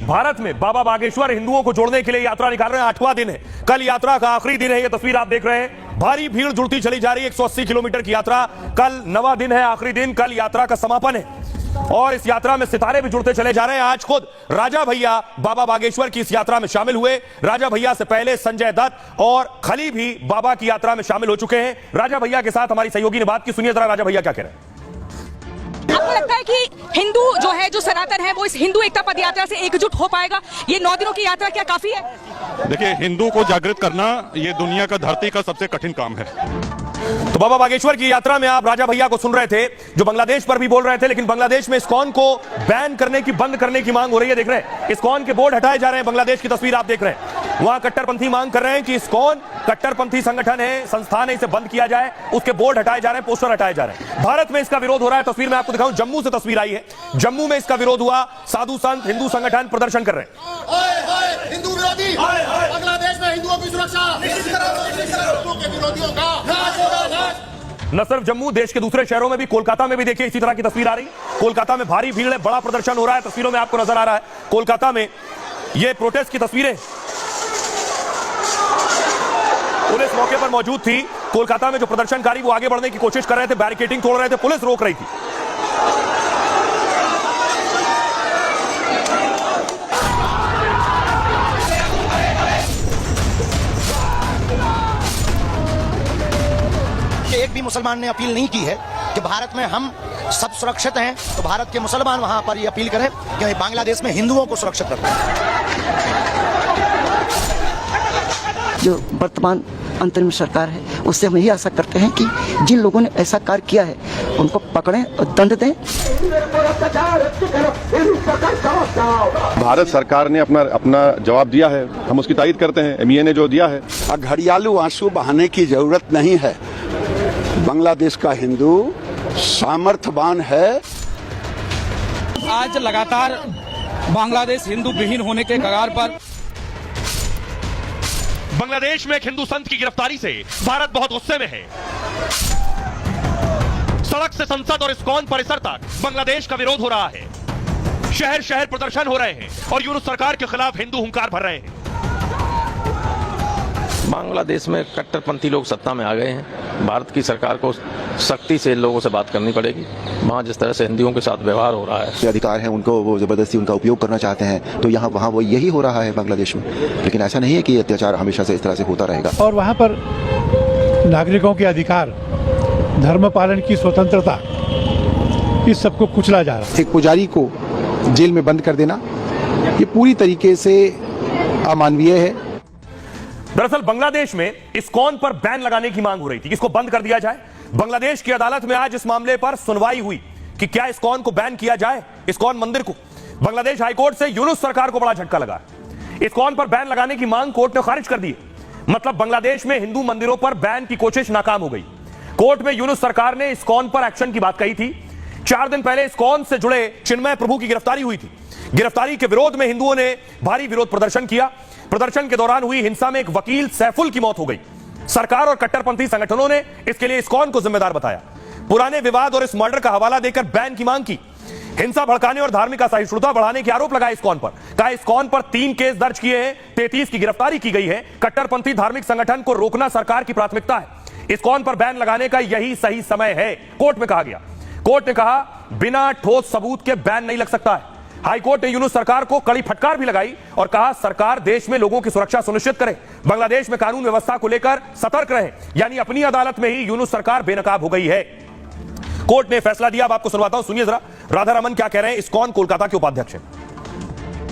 भारत में बाबा बागेश्वर हिंदुओं को जोड़ने के लिए यात्रा निकाल रहे हैं। 8वां दिन है, कल यात्रा का आखिरी दिन है। यह तस्वीर आप देख रहे हैं, भारी भीड़ जुड़ती चली जा रही है। 180 किलोमीटर की यात्रा, कल 9वां दिन है, आखिरी दिन, कल यात्रा का समापन है और इस यात्रा में सितारे भी जुड़ते चले जा रहे हैं। आज खुद राजा भैया बाबा बागेश्वर की इस यात्रा में शामिल हुए। राजा भैया से पहले संजय दत्त और खली भी बाबा की यात्रा में शामिल हो चुके हैं। राजा भैया के साथ हमारी सहयोगी ने बात की, सुनिए जरा राजा भैया क्या कह रहे हैं। आपको लगता है कि हिंदू जो है, जो सनातन है, वो इस हिंदू एकता पद यात्रा से एकजुट हो पाएगा? ये 9 दिनों की यात्रा क्या काफी है? देखिए, हिंदू को जागृत करना ये दुनिया का, धरती का सबसे कठिन काम है। तो बाबा बागेश्वर की यात्रा में आप राजा भैया को सुन रहे थे, जो बांग्लादेश पर भी बोल रहे थे, लेकिन बांग्लादेश में इस्कॉन को बैन करने की, बंद करने की मांग हो रही है। देख रहे हैं, इस्कॉन के बोर्ड हटाए जा रहे हैं। बांग्लादेश की तस्वीर आप देख रहे हैं, वहां कट्टरपंथी मांग कर रहे हैं कि इस्कॉन कट्टरपंथी संगठन है, संस्थान है, इसे बंद किया जाए। उसके बोर्ड हटाए जा रहे हैं, पोस्टर हटाए जा रहे हैं। भारत में इसका विरोध हो रहा है। तस्वीर में आपको दिखाऊं, जम्मू से तस्वीर आई है, जम्मू में इसका विरोध हुआ। साधु संत, हिंदू संगठन प्रदर्शन कर रहे हैं। हिंदू विरोधी बांग्लादेश में हिंदुओं की सुरक्षा, हिंदुओं के विरोधियों का न सिर्फ जम्मू, देश के दूसरे शहरों में भी, कोलकाता में भी देखिए इसी तरह की तस्वीर आ रही। कोलकाता में भारी भीड़ है, बड़ा प्रदर्शन हो रहा है। तस्वीरों में आपको नजर आ रहा है कोलकाता में ये प्रोटेस्ट की तस्वीरें। पुलिस मौके पर मौजूद थी। कोलकाता में जो प्रदर्शनकारी वो आगे बढ़ने की कोशिश कर रहे थे, बैरिकेडिंग तोड़ रहे थे, पुलिस रोक रही थी। एक भी मुसलमान ने अपील नहीं की है कि भारत में हम सब सुरक्षित हैं, तो भारत के मुसलमान वहां पर ये अपील करें कि बांग्लादेश में हिंदुओं को सुरक्षित रखें। जो वर्तमान अंतरिम सरकार है, उससे हम यही आशा करते हैं कि जिन लोगों ने ऐसा कार्य किया है उनको पकड़ें और दंड दें। भारत सरकार ने अपना जवाब दिया है, हम उसकी तारीफ करते हैं। एमईए ने जो दिया है, घड़ियालू आंसू बहाने की जरूरत नहीं है। बांग्लादेश का हिंदू सामर्थ्यवान है। आज लगातार बांग्लादेश हिंदू विहीन होने के कगार पर। बांग्लादेश में एक हिंदू संत की गिरफ्तारी से भारत बहुत गुस्से में है। सड़क से संसद और इस्कॉन परिसर तक बांग्लादेश का विरोध हो रहा है। शहर शहर प्रदर्शन हो रहे हैं और यूनुस सरकार के खिलाफ हिंदू हुंकार भर रहे हैं। बांग्लादेश में कट्टरपंथी लोग सत्ता में आ गए हैं। भारत की सरकार को सख्ती से इन लोगों से बात करनी पड़ेगी। वहाँ जिस तरह से हिंदुओं के साथ व्यवहार हो रहा है, अधिकार है उनको, वो जबरदस्ती उनका उपयोग करना चाहते हैं, तो यहाँ वहाँ वो यही हो रहा है बांग्लादेश में। लेकिन ऐसा नहीं है कि अत्याचार हमेशा से इस तरह से होता रहेगा। और वहाँ पर नागरिकों के अधिकार, धर्म पालन की स्वतंत्रता, इस सबको कुचला जा रहा है। एक पुजारी को जेल में बंद कर देना ये पूरी तरीके से अमानवीय है। दरअसल बांग्लादेश में इस्कॉन पर बैन लगाने की मांग हो रही थी, इसको बंद कर दिया जाए। बांग्लादेश की अदालत में आज इस मामले पर सुनवाई हुई कि क्या इस्कॉन को बैन किया जाए, इस्कॉन मंदिर को। बांग्लादेश हाईकोर्ट से यूनुस सरकार को बड़ा झटका लगा। इस्कॉन पर बैन लगाने की मांग कोर्ट ने खारिज कर दी। मतलब बांग्लादेश में हिंदू मंदिरों पर बैन की कोशिश नाकाम हो गई। कोर्ट में यूनुस सरकार ने इस्कॉन पर एक्शन की बात कही थी। 4 दिन पहले इस्कॉन से जुड़े चिन्मय प्रभु की गिरफ्तारी हुई थी। गिरफ्तारी के विरोध में हिंदुओं ने भारी विरोध प्रदर्शन किया। प्रदर्शन के दौरान हुई हिंसा में एक वकील सैफुल की मौत हो गई। सरकार और कट्टरपंथी संगठनों ने इसके लिए इस्कॉन को जिम्मेदार बताया। पुराने विवाद और इस मर्डर का हवाला देकर बैन की मांग की। हिंसा भड़काने और धार्मिक असहिष्णुता बढ़ाने के आरोप लगाए इस्कॉन पर। कहा इस्कॉन पर 3 केस दर्ज किए हैं, 33 की गिरफ्तारी की गई है। कट्टरपंथी धार्मिक संगठन को रोकना सरकार की प्राथमिकता है। इस्कॉन पर बैन लगाने का यही सही समय है, कोर्ट में कहा गया। कोर्ट ने कहा बिना ठोस सबूत के बैन नहीं लग सकता है। हाईकोर्ट ने यूनुस सरकार को कड़ी फटकार भी लगाई और कहा सरकार देश में लोगों की सुरक्षा सुनिश्चित करे, बांग्लादेश में कानून व्यवस्था को लेकर सतर्क रहे। यानी अपनी अदालत में ही यूनुस सरकार बेनकाब हो गई है। कोर्ट ने फैसला दिया, अब आपको सुनवाता हूं, सुनिए जरा राधा रमन क्या कह रहे हैं। इस्कॉन कोलकाता के उपाध्यक्ष हैं।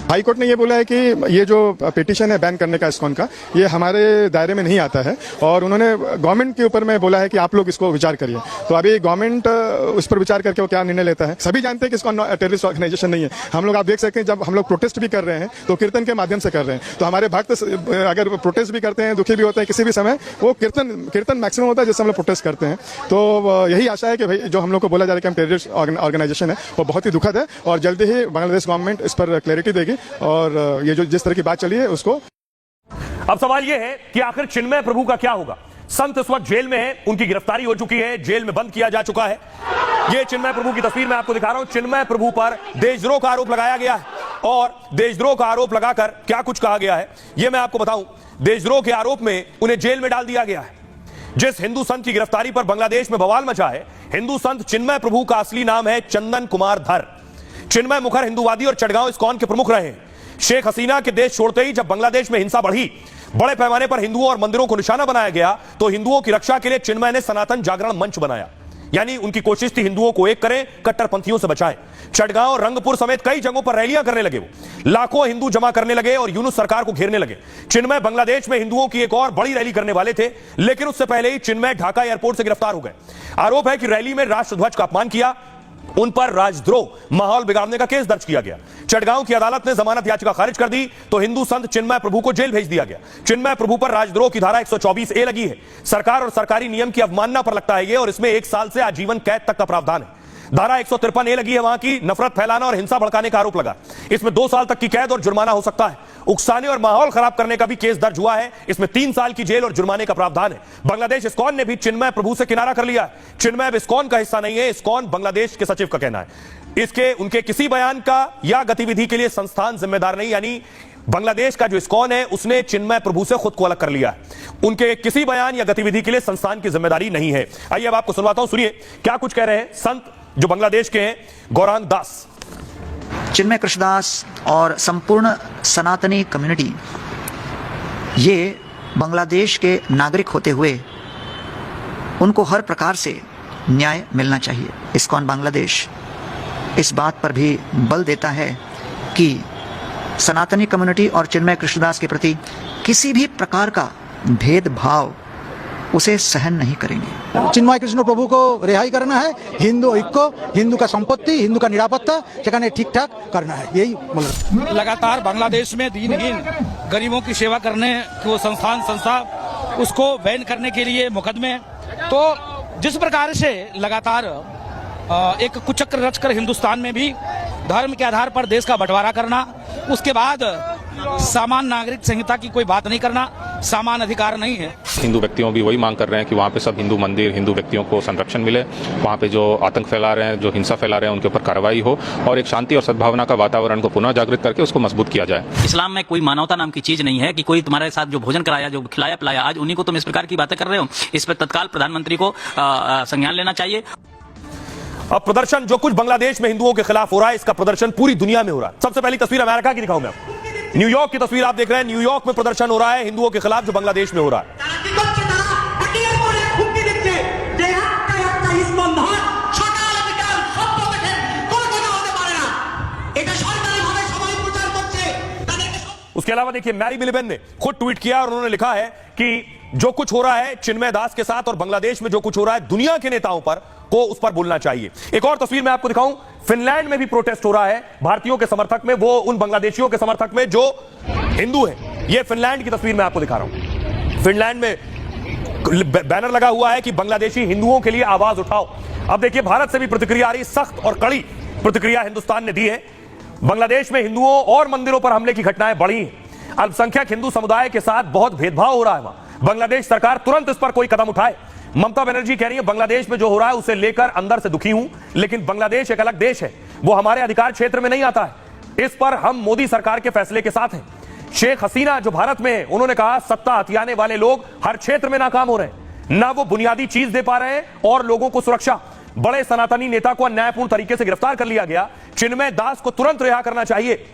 हाईकोर्ट ने ये बोला है कि ये जो पिटीशन है बैन करने का इस्कॉन का, ये हमारे दायरे में नहीं आता है और उन्होंने गवर्नमेंट के ऊपर में बोला है कि आप लोग इसको विचार करिए। तो अभी गवर्नमेंट उस पर विचार करके वो क्या निर्णय लेता है। सभी जानते हैं कि इस्कॉन टेररिस्ट ऑर्गेनाइजेशन नहीं है। हम लोग आप देख सकते हैं जब हम लोग प्रोटेस्ट भी कर रहे हैं तो कीर्तन के माध्यम से कर रहे हैं। तो हमारे भक्त अगर प्रोटेस्ट भी करते हैं, दुखी भी होते हैं, किसी भी समय वो कीर्तन मैक्सिमम होता है जिससे हम लोग प्रोटेस्ट करते हैं। तो यही आशा है कि भाई जो हम लोग को बोला जा रहा है कि हम टेररिस्ट ऑर्गेनाइजेशन है वो बहुत ही दुखद है और जल्दी ही बांग्लादेश गवर्नमेंट इस पर क्लैरिटी देगी और ये जो जिस तरह की बात चली है उसको। अब सवाल यह है कि आखिर चिन्मय प्रभु का क्या होगा। संत इस वक्त जेल में है, उनकी गिरफ्तारी हो चुकी है, जेल में बंद किया जा चुका है। यह चिन्मय प्रभु की तस्वीर मैं आपको दिखा रहा हूं। चिन्मय प्रभु पर देशद्रोह का आरोप लगाया गया है और देशद्रोह का आरोप लगाकर क्या कुछ कहा गया है यह मैं आपको बताऊं। देशद्रोह के आरोप में उन्हें जेल में डाल दिया गया है। जिस हिंदू संत की गिरफ्तारी पर बांग्लादेश में बवाल मचा है, हिंदू संत चिन्मय प्रभु का असली नाम है चंदन कुमार धर। चिन्मय मुखर हिंदूवादी और चटगांव इस्कॉन के प्रमुख रहे हैं। शेख हसीना के देश छोड़ते ही जब बांग्लादेश में हिंसा बढ़ी, बड़े पैमाने पर हिंदुओं और मंदिरों को निशाना बनाया गया, तो हिंदुओं की रक्षा के लिए चिन्मय ने सनातन जागरण मंच बनाया। यानी उनकी कोशिश थी हिंदुओं को एक करें, कट्टरपंथियों से बचाएं। चटगांव, रंगपुर समेत कई जगहों पर रैलियां करने लगे, वो लाखों हिंदू जमा करने लगे और यूनुस सरकार को घेरने लगे। चिन्मय बांग्लादेश में हिंदुओं की एक और बड़ी रैली करने वाले थे, लेकिन उससे पहले ही चिन्मय ढाका एयरपोर्ट से गिरफ्तार हो गए। आरोप है कि रैली में राष्ट्रध्वज का अपमान किया, उन पर राजद्रोह, माहौल बिगाड़ने का केस दर्ज किया गया। चटगांव की अदालत ने जमानत याचिका खारिज कर दी तो हिंदू संत चिन्मय प्रभु को जेल भेज दिया गया। चिन्मय प्रभु पर राजद्रोह की धारा 124A लगी है। सरकार और सरकारी नियम की अवमानना पर लगता है ये, और इसमें 1 साल से आजीवन कैद तक का प्रावधान है। धारा 153A लगी है, वहां की नफरत फैलाना और हिंसा भड़काने का आरोप लगा। इसमें 2 साल तक की कैद और जुर्माना हो सकता है। उकसाने और माहौल खराब करने का भी केस दर्ज हुआ है, इसमें 3 साल की जेल और जुर्माने का प्रावधान है। बांग्लादेश इस्कॉन ने भी चिन्मय प्रभु से किनारा कर लिया। चिन्मय अब इस्कॉन का हिस्सा नहीं है, इस्कॉन बांग्लादेश के सचिव का कहना है। इसके उनके किसी बयान का या गतिविधि के लिए संस्थान जिम्मेदार नहीं, यानी बांग्लादेश का जो इस्कॉन है उसने चिन्मय प्रभु से खुद को अलग कर लिया है। उनके किसी बयान या गतिविधि के लिए संस्थान की जिम्मेदारी नहीं है। आइए अब आपको सुनवाता हूं, सुनिए क्या कुछ कह रहे हैं संत जो बांग्लादेश के हैं, गौरांग दास। चिन्मय कृष्णदास और संपूर्ण सनातनी कम्युनिटी ये बांग्लादेश के नागरिक होते हुए उनको हर प्रकार से न्याय मिलना चाहिए। इस्कॉन बांग्लादेश इस बात पर भी बल देता है कि सनातनी कम्युनिटी और चिन्मय कृष्णदास के प्रति किसी भी प्रकार का भेदभाव उसे सहन नहीं करेंगे। चिन्मय कृष्ण प्रभु को रिहाई करना है, हिंदू ऐक्य, हिंदू का संपत्ति, हिंदू का निरापत्ता सेखाने ठीक ठाक करना है, यही मतलब। लगातार बांग्लादेश में दीनहीन गरीबों की सेवा करने को संस्था उसको बैन करने के लिए मुकदमे, तो जिस प्रकार से लगातार एक कुचक्र रचकर हिंदुस्तान में भी धर्म के आधार पर देश का बंटवारा करना, उसके बाद सामान्य नागरिक संहिता की कोई बात नहीं करना, समान अधिकार नहीं है। हिंदू व्यक्तियों भी वही मांग कर रहे हैं कि वहाँ पे सब हिंदू मंदिर, हिंदू व्यक्तियों को संरक्षण मिले, वहाँ पे जो आतंक फैला रहे हैं, जो हिंसा फैला रहे हैं, उनके ऊपर कार्रवाई हो और एक शांति और सद्भावना का वातावरण को पुनः जागृत करके उसको मजबूत किया जाए। इस्लाम में कोई मानवता नाम की चीज नहीं है कि कोई तुम्हारे साथ जो भोजन कराया, जो खिलाया पिलाया, आज उन्हीं को तुम इस प्रकार की बातें कर रहे हो। इस पर तत्काल प्रधानमंत्री को संज्ञान लेना चाहिए। अब प्रदर्शन जो कुछ बांग्लादेश में हिंदुओं के खिलाफ हो रहा है, इसका प्रदर्शन पूरी दुनिया में हो रहा है। सबसे पहली तस्वीर अमेरिका की दिखाऊं मैं आपको। न्यूयॉर्क की तस्वीर आप देख रहे हैं। न्यूयॉर्क में प्रदर्शन हो रहा है हिंदुओं के खिलाफ जो बांग्लादेश में हो रहा है। उसके अलावा देखिए मैरी मिलिबेन ने खुद ट्वीट किया और उन्होंने लिखा है कि जो कुछ हो रहा है चिन्मय दास के साथ और बांग्लादेश में जो कुछ हो रहा है, दुनिया के नेताओं पर को उस पर बोलना चाहिए। एक और तस्वीर मैं आपको दिखाऊं, फिनलैंड में भी प्रोटेस्ट हो रहा है भारतीयों के समर्थक में, वो उन बांग्लादेशियों के समर्थक में जो हिंदू हैं। ये फिनलैंड की तस्वीर मैं आपको दिखा रहा हूं। फिनलैंड में बैनर लगा हुआ है कि बांग्लादेशी हिंदुओं के लिए आवाज उठाओ। अब देखिए भारत से भी प्रतिक्रिया आ रही, सख्त और कड़ी प्रतिक्रिया हिंदुस्तान ने दी है। बांग्लादेश में हिंदुओं और मंदिरों पर हमले की घटनाएं बढ़ी हैं। अल्पसंख्यक हिंदू समुदाय के साथ बहुत भेदभाव हो रहा है वहां। बांग्लादेश सरकार तुरंत इस पर कोई कदम उठाए। ममता बनर्जी कह रही है बांग्लादेश में जो हो रहा है उसे लेकर अंदर से दुखी हूं, लेकिन बांग्लादेश एक अलग देश है, वो हमारे अधिकार क्षेत्र में नहीं आता है। इस पर हम मोदी सरकार के फैसले के साथ हैं। शेख हसीना जो भारत में है, उन्होंने कहा सत्ता हथियाने वाले लोग हर क्षेत्र में नाकाम हो रहे हैं, ना वो बुनियादी चीज दे पा रहे हैं और लोगों को सुरक्षा। बड़े सनातनी नेता को अन्यायपूर्ण तरीके से गिरफ्तार कर लिया गया। चिन्मय दास को तुरंत रिहा करना चाहिए।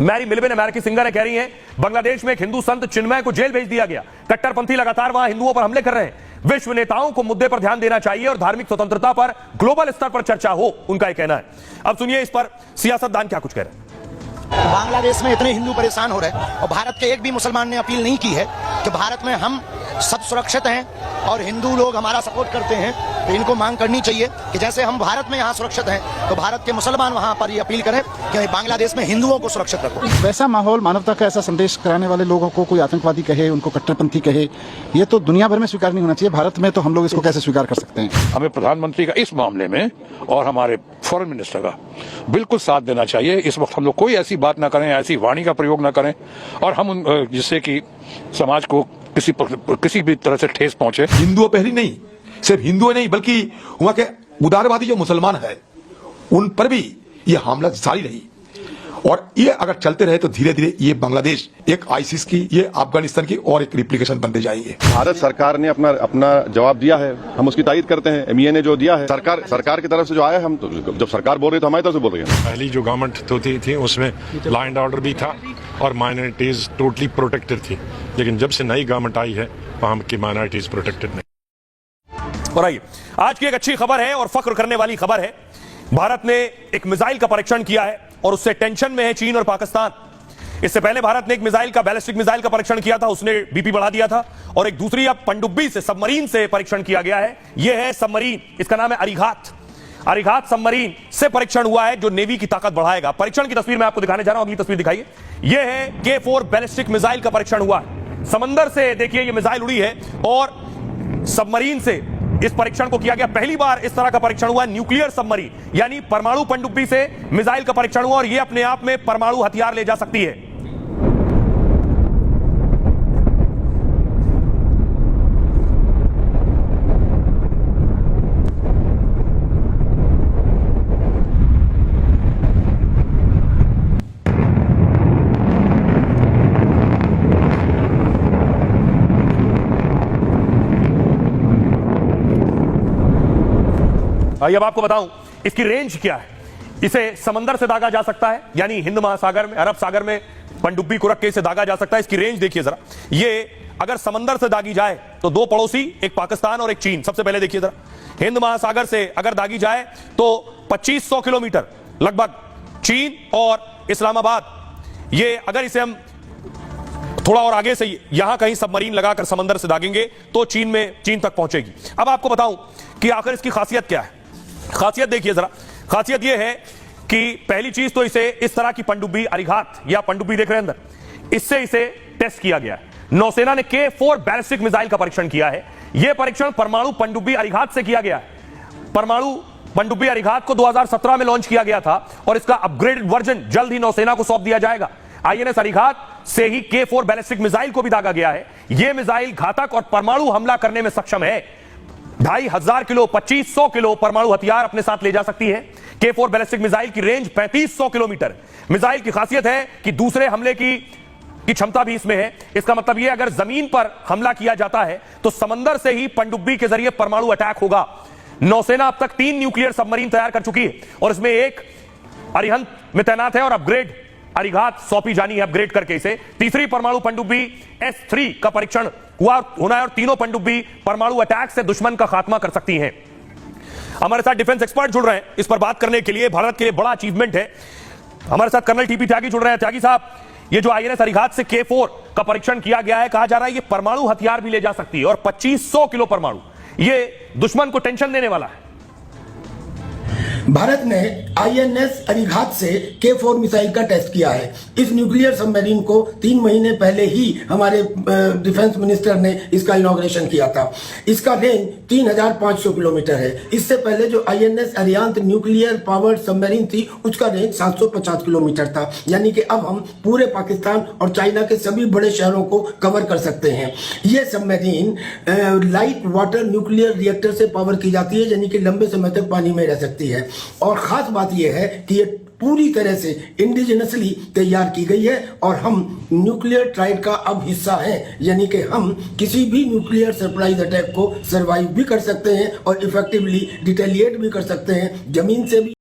मैरी मिलिबेन अमेरिकी सिंगर है, कह रही हैं बांग्लादेश में एक हिंदू संत चिन्मय को जेल भेज दिया गया। कट्टरपंथी लगातार वहां हिंदुओं पर हमले कर रहे हैं। विश्व नेताओं को मुद्दे पर ध्यान देना चाहिए और धार्मिक स्वतंत्रता पर ग्लोबल स्तर पर चर्चा हो, उनका यह कहना है। अब सुनिए इस पर सियासतदान क्या कुछ कह रहे हैं। बांग्लादेश में इतने हिंदू परेशान हो रहे हैं और भारत के एक भी मुसलमान ने अपील नहीं की है कि भारत में हम सब सुरक्षित हैं और हिंदू लोग हमारा सपोर्ट करते हैं। तो इनको मांग करनी चाहिए कि जैसे हम भारत में यहाँ सुरक्षित हैं तो भारत के मुसलमान वहाँ पर ये अपील करें कि बांग्लादेश में हिंदुओं को सुरक्षित रखो। वैसा माहौल, मानवता का ऐसा संदेश कराने वाले लोगों को कोई आतंकवादी कहे, उनको कट्टरपंथी कहे, ये तो दुनिया भर में स्वीकार नहीं होना चाहिए। भारत में तो हम लोग इसको कैसे स्वीकार कर सकते हैं। हमें प्रधानमंत्री का इस मामले में और हमारे फॉरेन मिनिस्टर का बिल्कुल साथ देना चाहिए। इस वक्त हम लोग कोई ऐसी बात ना करें, ऐसी वाणी का प्रयोग ना करें और हम जिससे कि समाज को किसी भी तरह से ठेस पहुंचे। हिंदुओं पहली नहीं, सिर्फ हिंदुओं नहीं बल्कि वहां के उदारवादी जो मुसलमान है उन पर भी ये हमला जारी रही, और ये अगर चलते रहे तो धीरे धीरे ये बांग्लादेश एक आईसिस की, ये अफगानिस्तान की और एक रिप्लिकेशन बनते जाएंगे। भारत सरकार ने अपना जवाब दिया है, हम उसकी तारीफ करते हैं। एमईए ने जो दिया है, सरकार की तरफ से जो आया, हम तो जब सरकार बोल रही तो हमारी तरफ से बोल रही है। पहली जो गवर्नमेंट थी उसमें लॉ एंड ऑर्डर भी था और माइनॉरिटीज टोटली प्रोटेक्टेड थी, लेकिन जब से नई गवर्नमेंट आई है वहां की माइनॉरिटीज प्रोटेक्टेड नहीं। और आइए आज की एक अच्छी खबर है और फख्र करने वाली खबर है। भारत ने एक मिसाइल का परीक्षण किया है और उससे टेंशन में है चीन और पाकिस्तान। इससे पहले भारत ने एक मिसाइल का, बैलिस्टिक मिसाइल का परीक्षण किया था, उसने बीपी बढ़ा दिया था, और एक दूसरी अब पनडुब्बी से, सबमरीन से परीक्षण किया गया है। यह है सबमरीन, इसका नाम है अरिघात सबमरीन से परीक्षण हुआ है जो नेवी की ताकत बढ़ाएगा। परीक्षण की तस्वीर मैं आपको दिखाने जा रहा हूं, अगली तस्वीर दिखाइए। यह है K4 बैलिस्टिक मिसाइल का परीक्षण हुआ है। समंदर से देखिए यह मिसाइल उड़ी है और सबमरीन से इस परीक्षण को किया गया। पहली बार इस तरह का परीक्षण हुआ न्यूक्लियर सबमरीन, यानी परमाणु पनडुब्बी से मिसाइल का परीक्षण हुआ, और यह अपने आप में परमाणु हथियार ले जा सकती है। अब आपको बताऊं इसकी रेंज क्या है। इसे समंदर से दागा जा सकता है, यानी हिंद महासागर में, अरब सागर में पनडुब्बी को रख के इसे दागा जा सकता है। इसकी रेंज देखिए जरा, ये अगर समंदर से दागी जाए तो दो पड़ोसी, एक पाकिस्तान और एक चीन। सबसे पहले देखिए जरा, हिंद महासागर से अगर दागी जाए तो 2500 किलोमीटर लगभग चीन और इस्लामाबाद। ये अगर इसे हम थोड़ा और आगे से यहां कहीं सबमरीन लगाकर समंदर से दागेंगे तो चीन तक पहुंचेगी। अब आपको बताऊं कि आखिर इसकी खासियत क्या है। खासियत देखिए जरा, खासियत यह है कि पहली चीज तो इसे इस तरह की पनडुब्बी, अरिघात या पनडुब्बी देख रहे हैं अंदर, इससे इसे टेस्ट किया गया है। नौसेना ने K4 बैलिस्टिक मिसाइल का परीक्षण किया है। यह परीक्षण परमाणु पनडुब्बी अरिघात से किया गया है। परमाणु पनडुब्बी अरिघात को 2017 में लॉन्च किया गया था और इसका अपग्रेडेड वर्जन जल्द ही नौसेना को सौंप दिया जाएगा। INS अरिघात से ही K4 बैलिस्टिक मिसाइल को भी दागा गया है। यह मिसाइल घातक और परमाणु हमला करने में सक्षम है। 2500 किलो, 2500 किलो परमाणु हथियार अपने साथ ले जा सकती है। K4 बैलिस्टिक मिसाइल की रेंज 3500 किलोमीटर। मिसाइल की खासियत है कि दूसरे हमले की क्षमता भी इसमें है। इसका मतलब यह अगर जमीन पर हमला किया जाता है तो समंदर से ही पनडुब्बी के जरिए परमाणु अटैक होगा। नौसेना अब तक 3 न्यूक्लियर सबमरीन तैयार कर चुकी है और इसमें एक अरिहंत में तैनात है और अपग्रेड अरिघात सौंपी जानी है, अपग्रेड करके इसे। तीसरी परमाणु पनडुब्बी S3 का परीक्षण होना है और तीनों पनडुब्बी परमाणु अटैक से दुश्मन का खात्मा कर सकती हैं। हमारे साथ डिफेंस एक्सपर्ट जुड़ रहे हैं इस पर बात करने के लिए। भारत के लिए बड़ा अचीवमेंट है। हमारे साथ कर्नल TP त्यागी जुड़ रहे हैं। त्यागी साहब, ये जो INS अरिघात से K4 का परीक्षण किया गया है, कहा जा रहा है ये परमाणु हथियार भी ले जा सकती है और 2500 किलो परमाणु, ये दुश्मन को टेंशन देने वाला है। भारत ने INS अरिघात से K4 मिसाइल का टेस्ट किया है। इस न्यूक्लियर सबमरीन को 3 महीने पहले ही हमारे डिफेंस मिनिस्टर ने इसका इनॉग्रेशन किया था। इसका रेंज 3500 किलोमीटर है। इससे पहले जो INS Arihant nuclear powered submarine थी उसका रेंज 750 किलोमीटर था। यानी कि अब हम पूरे पाकिस्तान और चाइना के सभी बड़े शहरों को कवर कर सकते हैं। ये submarine light water nuclear reactor से पावर की जाती है, यानी कि लंबे समय तक पानी में रह सकती है। और खास बात यह है कि ये पूरी तरह से इंडिजिनसली तैयार की गई है और हम न्यूक्लियर ट्राइड का अब हिस्सा हैं, यानी कि हम किसी भी न्यूक्लियर सरप्राइज अटैक को सरवाइव भी कर सकते हैं और इफेक्टिवली रिटेलिएट भी कर सकते हैं, जमीन से भी।